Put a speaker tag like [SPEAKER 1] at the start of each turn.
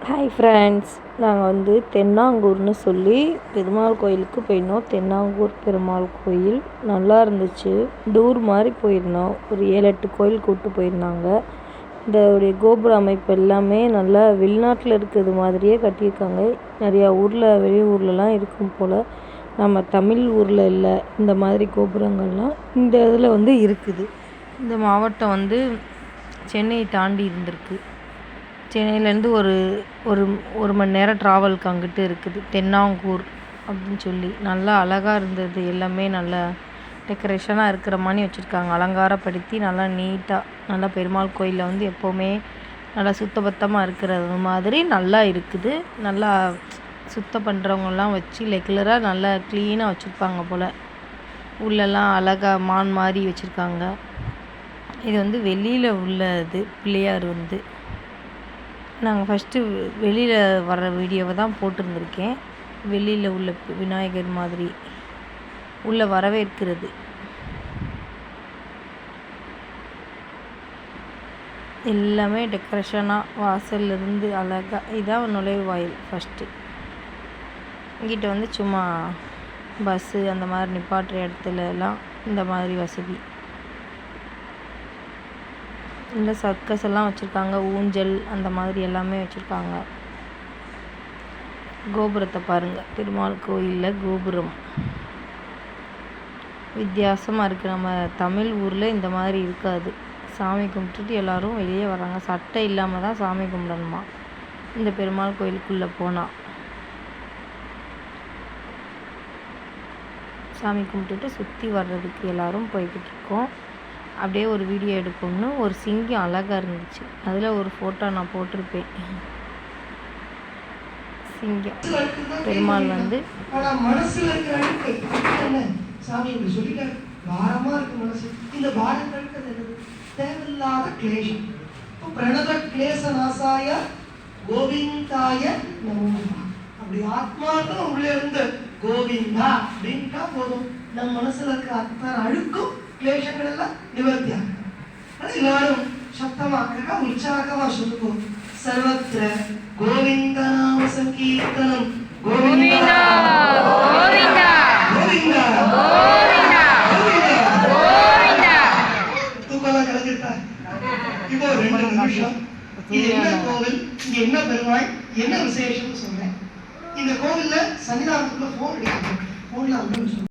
[SPEAKER 1] Hi friends, நாங்கள் தென்னாங்கூர்னு சொல்லி பெருமாள் கோயிலுக்கு போயிருந்தோம். தென்னாங்கூர் பெருமாள் கோயில் நல்லா இருந்துச்சு. டூர் மாதிரி போயிருந்தோம். ஒரு 7-8 கோயில் கூப்பிட்டு போயிருந்தாங்க. இதோடைய கோபுர அமைப்பு எல்லாமே நல்லா வெளிநாட்டில் இருக்கிறது மாதிரியே கட்டியிருக்காங்க. நிறையா வெளியூர்லலாம் இருக்கும் போல். நம்ம தமிழ் ஊரில் இல்லை இந்த மாதிரி கோபுரங்கள்லாம் இந்த இதில் இருக்குது. இந்த மாவட்டம் சென்னையை தாண்டி இருந்திருக்கு. சென்னையிலேருந்து ஒரு மணி நேரம் ட்ராவலுக்கு அங்கிட்டு இருக்குது தென்னாங்கூர் அப்படின்னு சொல்லி. நல்லா அழகாக இருந்தது. எல்லாமே நல்லா டெக்கரேஷனாக இருக்கிற மாதிரி வச்சுருக்காங்க. அலங்காரப்படுத்தி நல்லா நீட்டாக நல்லா பெருமாள் கோயிலில் எப்போவுமே நல்லா சுத்தபத்தமாக இருக்கிறது மாதிரி நல்லா இருக்குது. நல்லா சுத்தம் பண்ணுறவங்கலாம் வச்சு ரெகுலராக நல்லா க்ளீனாக வச்சுருப்பாங்க போல். உள்ளெல்லாம் அழகாக மான் மாதிரி வச்சுருக்காங்க. இது வெளியில் உள்ளது பிள்ளையார். நாங்கள் ஃபஸ்ட்டு வெளியில் வர்ற வீடியோவை தான் போட்டிருந்துருக்கேன். வெளியில் உள்ள விநாயகர் மாதிரி உள்ளே வரவேற்கிறது. எல்லாமே டெக்கரேஷனாக வாசல்லேருந்து அழகாக. இதான் நுழைவாயில் ஃபஸ்ட்டு. இங்கிட்ட சும்மா பஸ்ஸு அந்த மாதிரி நிப்பாட்டுற இடத்துலலாம் இந்த மாதிரி வசதி. இல்லை சர்க்கஸ் எல்லாம் வச்சுருக்காங்க. ஊஞ்சல் அந்த மாதிரி எல்லாமே வச்சுருக்காங்க. கோபுரத்தை பாருங்கள். பெருமாள் கோயிலில் கோபுரம் வித்தியாசமாக இருக்குது. நம்ம தமிழ் ஊரில் இந்த மாதிரி இருக்காது. சாமி கும்பிட்டுட்டு எல்லோரும் வெளியே வராங்க. சட்டை இல்லாமல் தான் சாமி கும்பிடணுமா இந்த பெருமாள் கோயிலுக்குள்ளே போனால். சாமி கும்பிட்டுட்டு சுற்றி வர்றதுக்கு எல்லோரும் போய்கிட்டு இருக்கோம். அப்படியே ஒரு வீடியோ எடுக்கணும்னு ஒரு சிங்கம் அழகாக இருந்துச்சு. அதில் ஒரு ஃபோட்டோ நான் போட்டிருப்பேன். சிங்கம் பெருமாள்
[SPEAKER 2] மனசுல இருக்கிற சாமி சொல்லிட்டாரு. பாரமா இருக்கு மனசு. இந்த பாரங்களுக்கு தேவையில்லாத கிளேஷம். பிரணத கிளேச நாசாய கோவிந்தாய நமோ. அப்படி ஆத்மார்த்தம் உள்ளே இருந்து கோவிந்தா அப்படின்ட்டா போதும். நம் மனசுல இருக்கிற அத்தனை அழுக்கும் கிளேஷங்கள் எல்லாம் நிவர்த்தி ஆகும். எல்லாரும் சப்தமாக உற்சாகமா சொல்லுவோம். சர்வத்திர கோவிந்த நாம சங்கீர்த்தனம். கோவிந்தா கோவிந்தா கோவிந்தா கோவிந்தா கோவிந்தா. தூக்கமா கலந்துட்டா. இப்போ 2 நிமிஷம் இது என்ன கோவில், இங்க என்ன பெருமாள், என்ன விசேஷம்னு சொல்றேன். இந்த கோவில்ல சன்னிதானத்துக்குள்ள போன் அடிக்கிறது. போன்ல